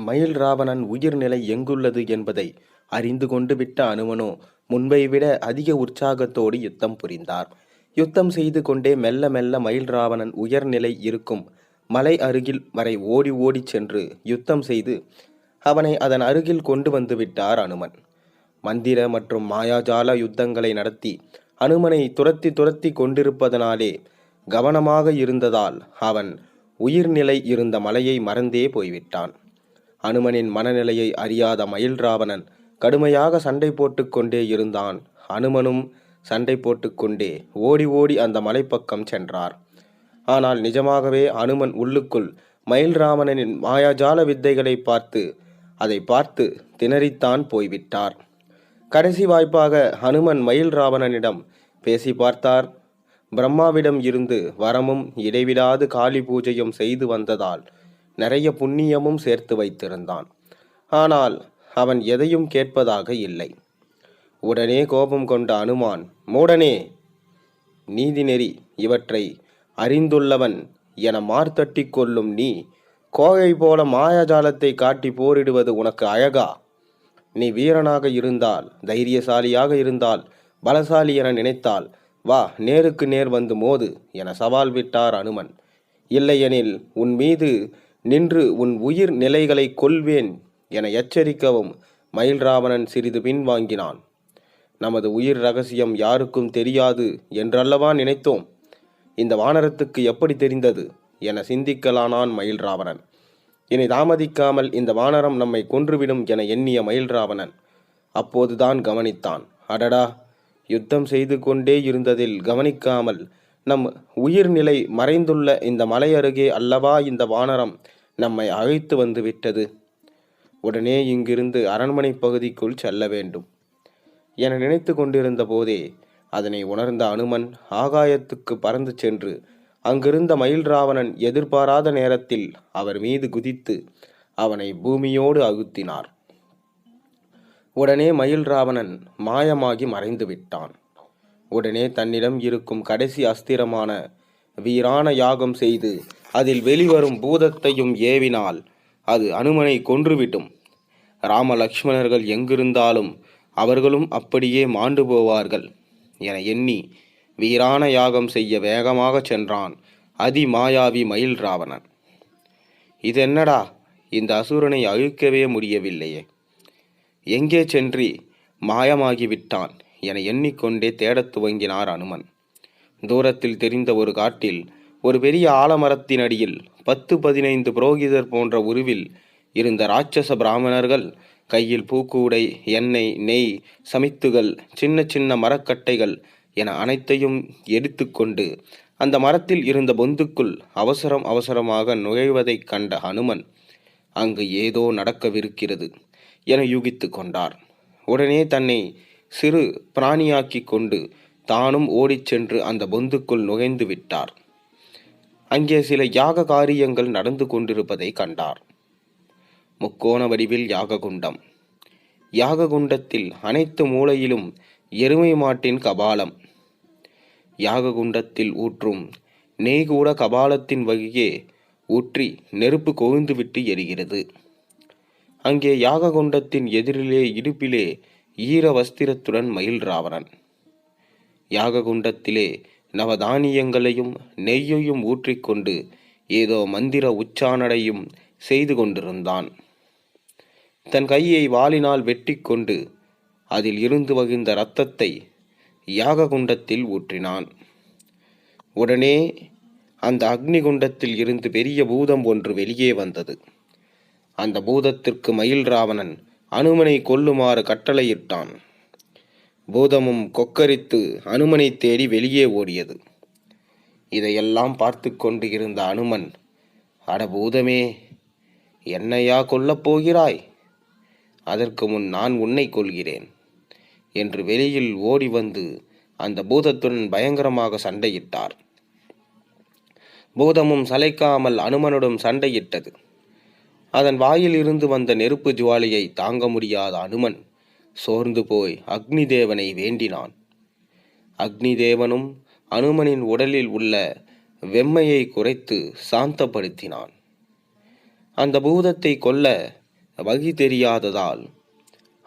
மயில் ராவணன் உயிர்நிலை எங்குள்ளது என்பதை அறிந்து கொண்டு விட்ட அனுமனோ முன்பை விட அதிக உற்சாகத்தோடு யுத்தம் புரிந்தார். யுத்தம் செய்து கொண்டே மெல்ல மெல்ல மயில் ராவணன் உயர்நிலை இருக்கும் மலை அருகில் வரை ஓடி ஓடிச் சென்று யுத்தம் செய்து அவனை அதன் அருகில் கொண்டு வந்து விட்டார் அனுமன். மந்திர மற்றும் மாயாஜால யுத்தங்களை நடத்தி அனுமனை துரத்தி துரத்தி கொண்டிருப்பதனாலே கவனமாக இருந்ததால் அவன் உயிர்நிலை இருந்த மலையை மறந்தே போய்விட்டான். அனுமனின் மனநிலையை அறியாத மயில் ராவணன் கடுமையாக சண்டை போட்டு கொண்டே இருந்தான். அனுமனும் சண்டை போட்டுக்கொண்டே ஓடி ஓடி அந்த மலைப்பக்கம் சென்றார். ஆனால் நிஜமாகவே அனுமன் உள்ளுக்குள் மயில் ராவணனின் மாயாஜால வித்தைகளை அதை பார்த்து திணறித்தான் போய்விட்டார். கடைசி வாய்ப்பாக ஹனுமன் மயில் ராவணனிடம் பேசி பார்த்தார். பிரம்மாவிடம் இருந்து வரமும் இடைவிடாது காளி பூஜையும் செய்து வந்ததால் நிறைய புண்ணியமும் சேர்த்து வைத்திருந்தான். ஆனால் அவன் எதையும் கேட்பதாக இல்லை. உடனே கோபம் கொண்ட அனுமான், மூடனே, நீதிநெறி இவற்றை அறிந்துள்ளவன் என மார்த்தட்டி கொள்ளும் நீ கோகை போல மாயாஜாலத்தை காட்டி போரிடுவது உனக்கு அழகா? நீ வீரனாக இருந்தால், தைரியசாலியாக இருந்தால், பலசாலி என நினைத்தால் வா, நேருக்கு நேர் வந்து மோது என சவால் விட்டார் அனுமன். இல்லையெனில் உன் மீது நின்று உன் உயிர் நிலைகளை கொல்வேன் என எச்சரிக்கவும் மயில் ராவணன் சிறிது பின்வாங்கினான். நமது உயிர் ரகசியம் யாருக்கும் தெரியாது என்றல்லவா நினைத்தோம். இந்த வானரத்துக்கு எப்படி தெரிந்தது என சிந்திக்கலானான் மயில் ராவணன். இனி தாமதிக்காமல் இந்த வானரம் நம்மை கொன்றுவிடும் என எண்ணிய மயில் ராவணன் அப்போதுதான் கவனித்தான். அடடா, யுத்தம் செய்து கொண்டே இருந்ததில் கவனிக்காமல் நம் உயிர்நிலை மறைந்துள்ள இந்த மலை அருகே அல்லவா இந்த வானரம் நம்மை அழைத்து வந்து விட்டது. உடனே இங்கிருந்து அரண்மனை பகுதிக்குள் செல்ல வேண்டும் என நினைத்து கொண்டிருந்த போதே அதனை உணர்ந்த அனுமன் ஆகாயத்துக்கு பறந்து சென்று அங்கிருந்த மயில் ராவணன் எதிர்பாராத நேரத்தில் அவர் மீது குதித்து அவனை பூமியோடு அழுத்தினார். உடனே மயில் ராவணன் மாயமாகி மறைந்து விட்டான். உடனே தன்னிடம் இருக்கும் கடைசி அஸ்திரமான வீரான யாகம் செய்து அதில் வெளிவரும் பூதத்தையும் ஏவினால் அது அனுமனை கொன்றுவிடும். ராம லக்ஷ்மணர்கள் எங்கிருந்தாலும் அவர்களும் அப்படியே மாண்டு போவார்கள் என எண்ணி வீரான யாகம் செய்ய வேகமாக சென்றான் அதிமாயாவி மயில் ராவணன். இதென்னடா, இந்த அசுரனை அழிக்கவே முடியவில்லையே, எங்கே சென்று மாயமாகிவிட்டான் என எண்ணிக்கொண்டே தேடத் துவங்கினார் அனுமன். தூரத்தில் தெரிந்த ஒரு காட்டில் ஒரு பெரிய ஆலமரத்தின் அடியில் 10-15 புரோகிதர் போன்ற உருவில் இருந்த ராட்சச பிராமணர்கள் கையில் பூக்கூடை, எண்ணெய், நெய், சமித்துகள், சின்ன சின்ன மரக்கட்டைகள் என அனைத்தையும் எடுத்துக்கொண்டு அந்த மரத்தில் இருந்த பொந்துக்குள் அவசரமாக நுழைவதைக் கண்ட ஹனுமன் அங்கு ஏதோ நடக்கவிருக்கிறது என யூகித்து கொண்டார். உடனே தன்னை சிறு பிராணியாக்கி கொண்டு தானும் ஓடிச் சென்று அந்த பொந்துக்குள் நுழைந்து விட்டார். அங்கே சில யாக காரியங்கள் நடந்து கொண்டிருப்பதை கண்டார். முக்கோண வடிவில் யாககுண்டம். யாககுண்டத்தில் அனைத்து மூலையிலும் எருமை மாட்டின் கபாலம். யாககுண்டத்தில் ஊற்றும் நெய் கூட கபாலத்தின் வழியே ஊற்றி நெருப்பு கொழுந்துவிட்டு எரிகிறது. அங்கே யாககுண்டத்தின் எதிரிலே இடுப்பிலே ஈர வஸ்திரத்துடன் மயில் ராவணன். யாககுண்டத்திலே நவதானியங்களையும் நெய்யையும் ஊற்றிக்கொண்டு ஏதோ மந்திர உச்சாரணையும் செய்து கொண்டிருந்தான். தன் கையை வாளினால் வெட்டி கொண்டு அதில் இருந்து வகிந்த இரத்தத்தை யாககுண்டத்தில் ஊற்றினான். உடனே அந்த அக்னிகுண்டத்தில் இருந்து பெரிய பூதம் ஒன்று வெளியே வந்தது. அந்த பூதத்திற்கு மயில் ராவணன் அனுமனை கொல்லுமாறு கட்டளையிட்டான். பூதமும் கொக்கரித்து அனுமனை தேடி வெளியே ஓடியது. இதையெல்லாம் பார்த்து கொண்டு இருந்த அனுமன், அட பூதமே, என்னையா கொல்லப் போகிறாய்? அதற்கு முன் நான் உன்னை கொல்கிறேன் என்று வெளியில் ஓடி வந்து அந்த பூதத்துடன் பயங்கரமாக சண்டையிட்டார். பூதமும் சளைக்காமல் அனுமனுடன் சண்டையிட்டது. அதன் வாயில் இருந்து வந்த நெருப்பு ஜுவாலையை தாங்க முடியாத அனுமன் சோர்ந்து போய் அக்னி தேவனை வேண்டினான். அக்னி தேவனும் அனுமனின் உடலில் உள்ள வெம்மையை குறைத்து சாந்தப்படுத்தினான். அந்த பூதத்தை கொல்ல வழி தெரியாததால்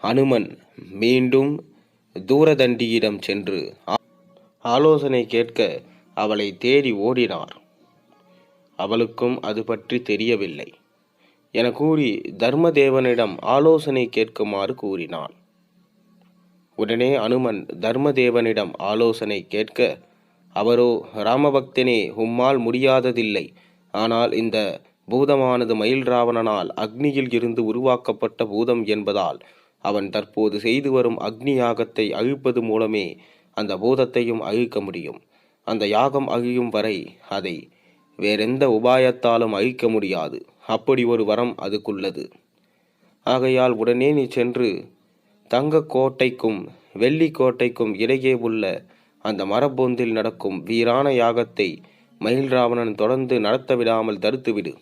அனுமன் மீண்டும் தூரதண்டியிடம் சென்று ஆலோசனை கேட்க அவளை தேடி ஓடினார். அவளுக்கும் அது பற்றி தெரியவில்லை என கூறி தர்மதேவனிடம் ஆலோசனை கேட்குமாறு கூறினான். உடனே அனுமன் தர்மதேவனிடம் ஆலோசனை கேட்க, அவரோ, ராமபக்தனே, உம்மால் முடியாததில்லை. ஆனால் இந்த பூதமானது மயில் ராவணனால் அக்னியில் இருந்து உருவாக்கப்பட்ட பூதம் என்பதால் அவன் தற்போது செய்து வரும் அக்னி யாகத்தை அழிப்பது மூலமே அந்த பூதத்தையும் அழிக்க முடியும். அந்த யாகம் அழியும் வரை அதை வேறெந்த உபாயத்தாலும் அழிக்க முடியாது. அப்படி ஒரு வரம் அதுக்குள்ளது. ஆகையால் உடனே நீ சென்று தங்க கோட்டைக்கும் வெள்ளி கோட்டைக்கும் இடையே உள்ள அந்த மரப்பொந்தில் நடக்கும் வீரான யாகத்தை மயில் ராவணன் தொடர்ந்து நடத்த விடாமல் தடுத்துவிடு.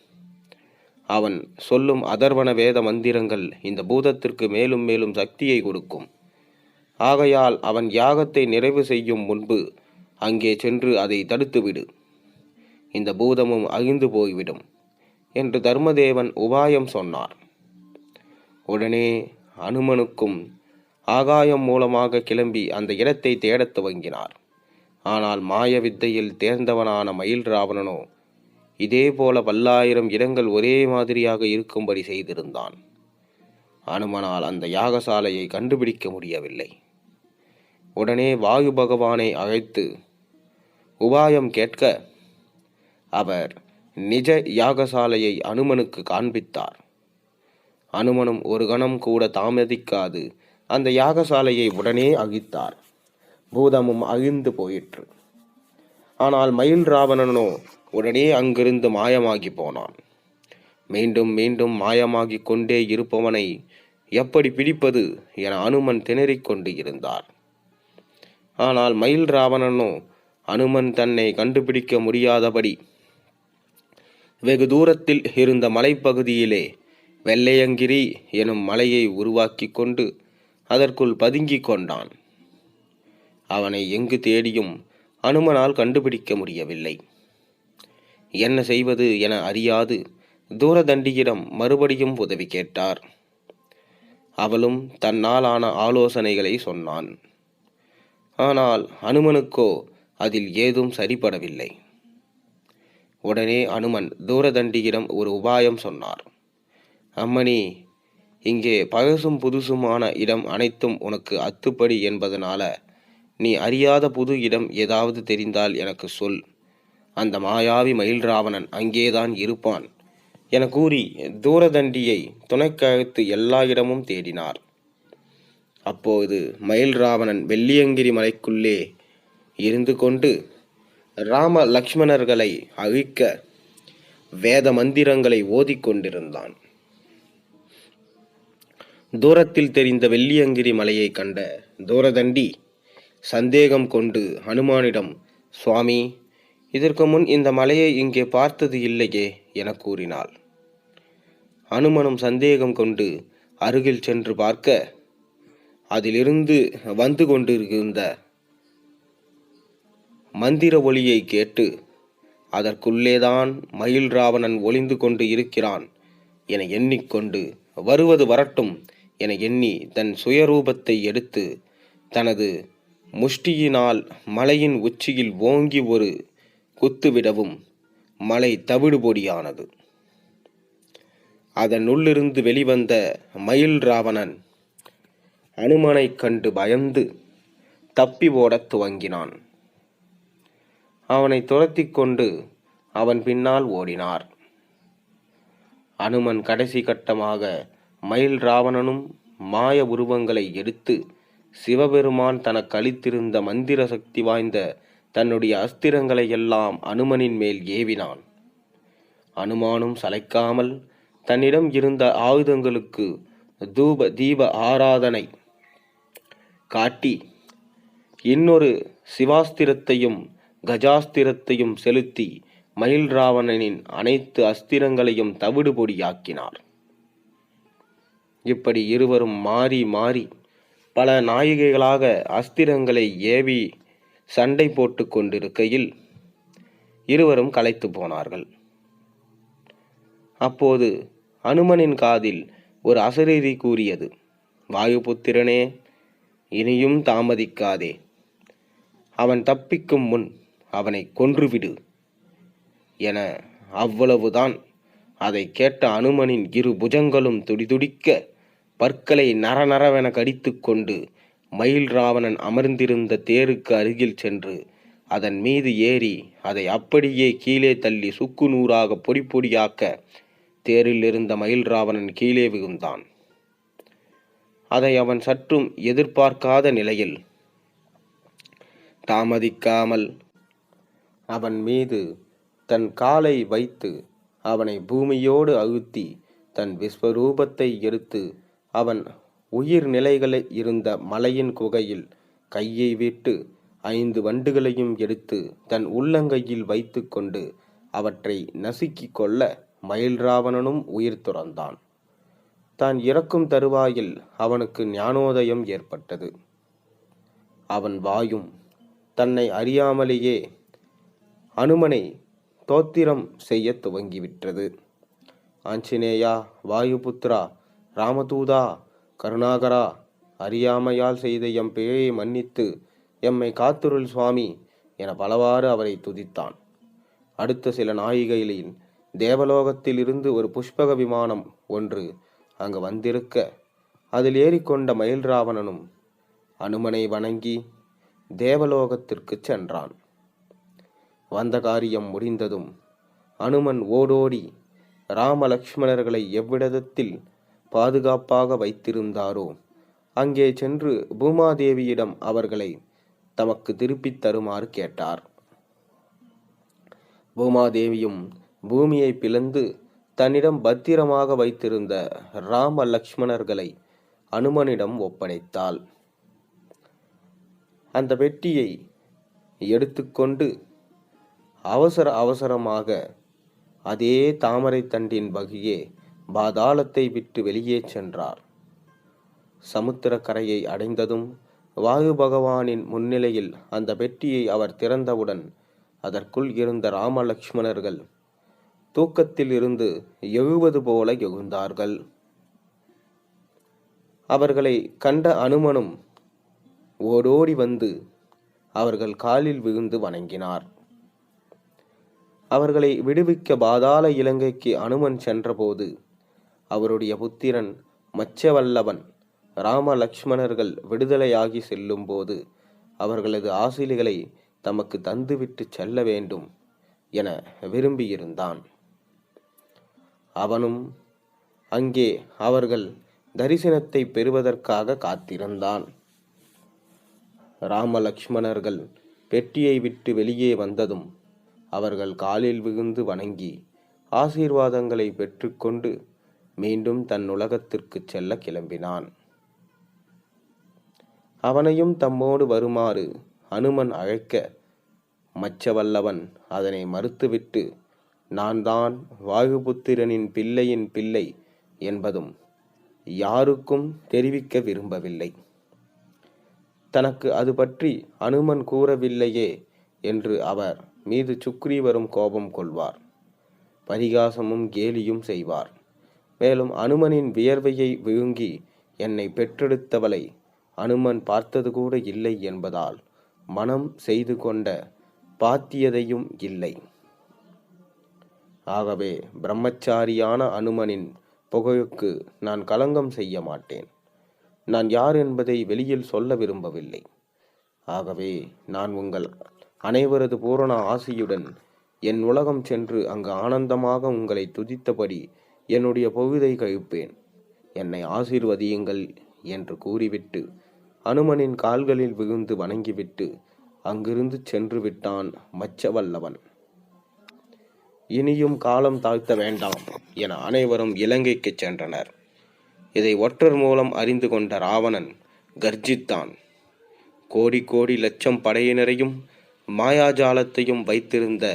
அவன் சொல்லும் அதர்வன வேத மந்திரங்கள் இந்த பூதத்திற்கு மேலும் மேலும் சக்தியை கொடுக்கும். ஆகையால் அவன் யாகத்தை நிறைவு செய்யும் முன்பு அங்கே சென்று அதை தடுத்துவிடு. இந்த பூதமும் அழிந்து போய்விடும் என்று தர்மதேவன் உபாயம் சொன்னார். உடனே அனுமனுக்கும் ஆகாயம் மூலமாக கிளம்பி அந்த இடத்தை தேடத் துவங்கினார். ஆனால் மாய வித்தையில் தேர்ந்தவனான மயில் ராவணனோ இதே போல 10,000 இடங்கள் ஒரே மாதிரியாக இருக்கும்படி செய்திருந்தான். அனுமனால் அந்த யாகசாலையை கண்டுபிடிக்க முடியவில்லை. உடனே வாயு பகவானை அழைத்து உபாயம் கேட்க அவர் நிஜ யாகசாலையை அனுமனுக்கு காண்பித்தார். அனுமனும் ஒரு கணம் கூட தாமதிக்காது அந்த யாகசாலையை உடனே அழித்தார். பூதமும் அழிந்து போயிற்று. ஆனால் மயில் ராவணனோ உடனே அங்கிருந்து மாயமாகி போனான். மீண்டும் மீண்டும் மாயமாகிக் கொண்டே இருப்பவனை எப்படி பிடிப்பது என அனுமன் திணறிக் கொண்டு இருந்தார். ஆனால் மயில் ராவணனோ அனுமன் தன்னை கண்டுபிடிக்க முடியாதபடி வெகு தூரத்தில் இருந்த மலைப்பகுதியிலே வெள்ளையங்கிரி எனும் மலையை உருவாக்கி கொண்டு அதற்குள் பதுங்கிக் கொண்டான். அவனை எங்கு தேடியும் அனுமனால் கண்டுபிடிக்க முடியவில்லை. என்ன செய்வது என அறியாது தூரதண்டியிடம் மறுபடியும் உதவி கேட்டார். அவளும் தன்னாலான ஆலோசனைகளை சொன்னான். ஆனால் அனுமனுக்கோ அதில் ஏதும் சரிபடவில்லை. உடனே அனுமன் தூரதண்டியிடம் ஒரு உபாயம் சொன்னார். அம்மணி, இங்கே பழசும் புதுசுமான இடம் அனைத்தும் உனக்கு அத்துப்படி என்பதனால நீ அறியாத புது இடம் ஏதாவது தெரிந்தால் எனக்கு சொல். அந்த மாயாவி மயில் ராவணன் அங்கேதான் இருப்பான் என கூறி தூரதண்டியை துணைக்கழுத்து எல்லா இடமும் தேடினார். அப்போது மயில் ராவணன் வெள்ளியங்கிரி மலைக்குள்ளே இருந்து கொண்டு ராம லக்ஷ்மணர்களை அழிக்க வேத மந்திரங்களை ஓதிக்கொண்டிருந்தான். தூரத்தில் தெரிந்த வெள்ளியங்கிரி மலையை கண்ட தூரதண்டி சந்தேகம் கொண்டு ஹனுமானிடம், சுவாமி, இதற்கு முன் இந்த மலையை இங்கே பார்த்தது இல்லையே என கூறினாள். அனுமனும் சந்தேகம் கொண்டு அருகில் சென்று பார்க்க அதிலிருந்து வந்து கொண்டிருந்த மந்திர ஒலியை கேட்டு அதற்குள்ளேதான் மயில் ராவணன் ஒளிந்து கொண்டு இருக்கிறான் என எண்ணிக்கொண்டு வருவது வரட்டும் என எண்ணி தன் சுயரூபத்தை எடுத்து தனது முஷ்டியினால் மலையின் உச்சியில் ஓங்கி ஒரு குத்துவிடவும் மலை தவிடுபொடியானது. அதனுள்ளிருந்து வெளிவந்த மயில் ராவணன் அனுமனைக் கண்டு பயந்து தப்பி ஓடத் துவங்கினான். அவனை துரத்தி கொண்டு அவன் பின்னால் ஓடினார். அனுமன் கடைசி கட்டமாக மயில் ராவணனும் மாய உருவங்களை எடுத்து சிவபெருமான் தனக்கு அளித்திருந்த மந்திர சக்தி வாய்ந்த தன்னுடைய அஸ்திரங்களை எல்லாம் அனுமனின் மேல் ஏவினான். அனுமானும் சளைக்காமல் தன்னிடம் இருந்த ஆயுதங்களுக்கு தூப தீப ஆராதனை காட்டி இன்னொரு சிவாஸ்திரத்தையும் கஜாஸ்திரத்தையும் செலுத்தி மயில் ராவணனின் அனைத்து அஸ்திரங்களையும் தவிடுபொடியாக்கினார். இப்படி இருவரும் மாறி மாறி பல நாழிகைகளாக அஸ்திரங்களை ஏவி சண்டை போட்டு கொண்டிருக்கையில் இருவரும் களைத்து போனார்கள். அப்போது அனுமனின் காதில் ஒரு அசரீரி கூறியது, வாயுபுத்திரனே, இனியும் தாமதிக்காதே. அவன் தப்பிக்கும் முன் அவனை கொன்றுவிடு என. அவ்வளவுதான். அதை கேட்ட அனுமனின் இரு புஜங்களும் துடிதுடிக்க பற்களை நரநரவென கடித்து கொண்டு மயில் ராவணன் அமர்ந்திருந்த தேருக்கு அருகில் சென்று அதன் மீது ஏறி அதை அப்படியே கீழே தள்ளி சுக்கு நூறாக பொடி பொடியாக்க தேரில் இருந்த மயில் ராவணன் கீழே விழுந்தான். அதை அவன் சற்றும் எதிர்பார்க்காத நிலையில் தாமதிக்காமல் அவன் மீது தன் காலை வைத்து அவனை பூமியோடு அழுத்தி தன் விஸ்வரூபத்தை எடுத்து அவன் உயிர் நிலைகளை இருந்த மலையின் குகையில் கையை விட்டு 5 வண்டுகளையும் எடுத்து தன் உள்ளங்கையில் வைத்து கொண்டு அவற்றை நசுக்கிக் கொள்ள மயில் ராவணனும் உயிர் துறந்தான். தான் இறக்கும் தருவாயில் அவனுக்கு ஞானோதயம் ஏற்பட்டது. அவன் வாயும் தன்னை அறியாமலேயே அனுமனை தோத்திரம் செய்ய துவங்கிவிட்டது. ஆஞ்சநேயா, வாயுபுத்ரா, ராமதூதா, கருணாகரா, அறியாமையால் செய்த எம் பிழையை மன்னித்து எம்மை காத்துருள் சுவாமி என பலவாறு அவரை துதித்தான். அடுத்த சில நாழிகைகளில் தேவலோகத்திலிருந்து ஒரு புஷ்பக விமானம் ஒன்று அங்கு வந்திருக்க அதில் ஏறிக்கொண்ட மயில் ராவணனும் அனுமனை வணங்கி தேவலோகத்திற்கு சென்றான். வந்த காரியம் முடிந்ததும் அனுமன் ஓடோடி ராமலக்ஷ்மணர்களை எவ்விடத்தில் பாதுகாப்பாக வைத்திருந்தாரோ அங்கே சென்று பூமாதேவியிடம் அவர்களை தமக்கு திருப்பித் தருமாறு கேட்டார். பூமாதேவியும் பூமியை பிளந்து தன்னிடம் பத்திரமாக வைத்திருந்த ராம லக்ஷ்மணர்களை அனுமனிடம் ஒப்படைத்தாள். அந்த பெட்டியை எடுத்துக்கொண்டு அவசரமாக அதே தாமரை தண்டின் வகையே பாதாளத்தை விட்டு வெளியே சென்றார். சமுத்திரக்கரையை அடைந்ததும் வாயு பகவானின் முன்னிலையில் அந்த பெட்டியை அவர் திறந்தவுடன் அதற்குள் இருந்த ராமலக்ஷ்மணர்கள் தூக்கத்தில் இருந்து எழுவது போல எழுந்தார்கள். அவர்களை கண்ட அனுமனும் ஓடோடி வந்து அவர்கள் காலில் விழுந்து வணங்கினார். அவர்களை விடுவிக்க பாதாள இலங்கைக்கு அனுமன் சென்றபோது அவருடைய புத்திரன் மச்சவல்லவன் ராம லக்ஷ்மணர்கள் விடுதலையாகி செல்லும் போது அவர்களது ஆசிலிகளை தமக்கு தந்துவிட்டு செல்ல வேண்டும் என விரும்பியிருந்தான். அவனும் அங்கே அவர்கள் தரிசனத்தை பெறுவதற்காக காத்திருந்தான். ராம லக்ஷ்மணர்கள் பெட்டியை விட்டு வெளியே வந்ததும் அவர்கள் காலில் விழுந்து வணங்கி ஆசீர்வாதங்களை பெற்றுக்கொண்டு மீண்டும் தன் உலகத்திற்கு செல்ல கிளம்பினான். அவனையும் தம்மோடு வருமாறு அனுமன் அழைக்க மச்சவல்லவன் அதனை மறுத்துவிட்டு நான் தான் வாயுபுத்திரனின் பிள்ளையின் பிள்ளை என்பதும் யாருக்கும் தெரிவிக்க விரும்பவில்லை. தனக்கு அது பற்றி அனுமன் கூறவில்லையே என்று அவர் மீது சுக்ரீவரும் கோபம் கொள்வார், பரிகாசமும் கேலியும் செய்வார். மேலும் அனுமனின் வியர்வையை விழுங்கி என்னை பெற்றெடுத்தவளை அனுமன் பார்த்தது கூட இல்லை என்பதால் மனம் செய்து கொண்ட பாத்தியதையும் இல்லை. ஆகவே பிரம்மச்சாரியான அனுமனின் புகழுக்கு நான் களங்கம் செய்ய மாட்டேன். நான் யார் என்பதை வெளியில் சொல்ல விரும்பவில்லை. ஆகவே நான் உங்கள் அனைவரது பூரண ஆசியுடன் என் உலகம் சென்று அங்கு ஆனந்தமாக உங்களை துதித்தபடி என்னுடைய பொழுதை கழிப்பேன். என்னை ஆசீர்வதியுங்கள் என்று கூறிவிட்டு அனுமனின் கால்களில் விழுந்து வணங்கிவிட்டு அங்கிருந்து சென்று விட்டான் மச்சவல்லவன். இனியும் காலம் தாழ்த்த வேண்டாம் என அனைவரும் இலங்கைக்கு சென்றனர். இதை ஒற்றர் மூலம் அறிந்து கொண்ட ராவணன் கர்ஜித்தான். கோடி கோடி லட்சம் படையினரையும் மாயாஜாலத்தையும் வைத்திருந்த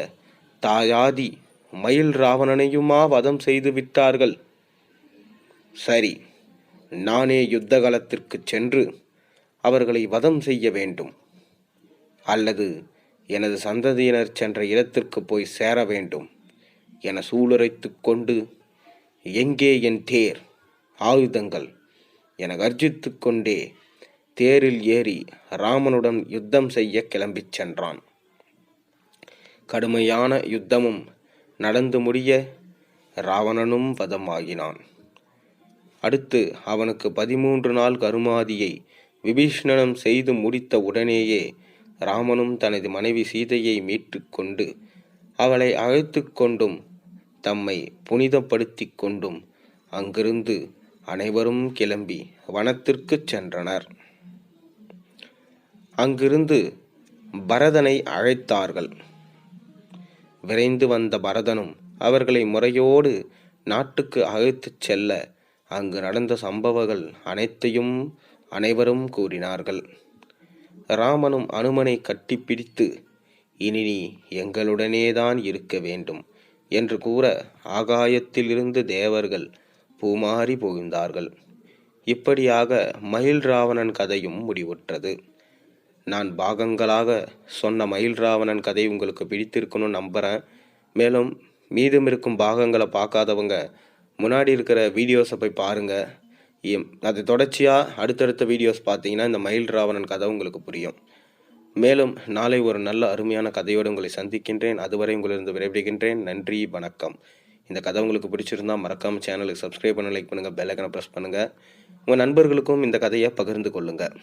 தாயாதி மயில் ராவணனையுமா வதம் செய்து விட்டார்கள். சரி, நானே யுத்த களத்திற்கு சென்று அவர்களை வதம் செய்ய வேண்டும், அல்லது எனது சந்ததியினர் சென்ற இடத்திற்கு போய் சேர வேண்டும் என சூளுரைத்து கொண்டு எங்கே என் தேர் ஆயுதங்கள் என கர்ஜித்து கொண்டே தேரில் ஏறி ராமனுடன் யுத்தம் செய்ய கிளம்பிச் சென்றான். கடுமையான யுத்தமும் நடந்து முடிய ராவணனும் வதமாகினான். அடுத்து அவனுக்கு 13 நாள் கருமாதியை விபீஷணனம் செய்து முடித்த உடனேயே ராமனும் தனது மனைவி சீதையை மீட்டு கொண்டு அவளை அழைத்து கொண்டும் தம்மை புனிதப்படுத்தி கொண்டும் அங்கிருந்து அனைவரும் கிளம்பி வனத்திற்கு சென்றனர். அங்கிருந்து பரதனை அழைத்தார்கள். விரைந்து வந்த பரதனும் அவர்களை முறையோடு நாட்டுக்கு அழைத்துச் செல்ல அங்கு நடந்த சம்பவங்கள் அனைத்தையும் அனைவரும் கூறினார்கள். ராமனும் அனுமனை கட்டிப்பிடித்து, இனி நீ எங்களுடனேதான் இருக்க வேண்டும் என்று கூற ஆகாயத்திலிருந்து தேவர்கள் பூமாறி புகுந்தார்கள். இப்படியாக மயில் ராவணன் கதையும் முடிவுற்றது. நான் பாகங்களாக சொன்ன மயில் ராவணன் கதை உங்களுக்கு பிடித்திருக்கணும்னு நம்புகிறேன். மேலும் மீதம் இருக்கும் பாகங்களை பார்க்காதவங்க முன்னாடி இருக்கிற வீடியோஸை போய் பாருங்கள். அது தொடர்ச்சியாக அடுத்தடுத்த வீடியோஸ் பார்த்தீங்கன்னா இந்த மயில் ராவணன் கதை உங்களுக்கு புரியும். மேலும் நாளை ஒரு நல்ல அருமையான கதையோடு உங்களை சந்திக்கின்றேன். அதுவரை உங்களிருந்து விடைபெறுகின்றேன். நன்றி, வணக்கம். இந்த கதை உங்களுக்கு பிடிச்சிருந்தா மறக்காமல் சேனலுக்கு சப்ஸ்கிரைப் பண்ண, லைக் பண்ணுங்கள், பெல் ஐகானை ப்ரெஸ் பண்ணுங்கள். உங்கள் நண்பர்களுக்கும் இந்த கதையை பகிர்ந்து கொள்ளுங்கள்.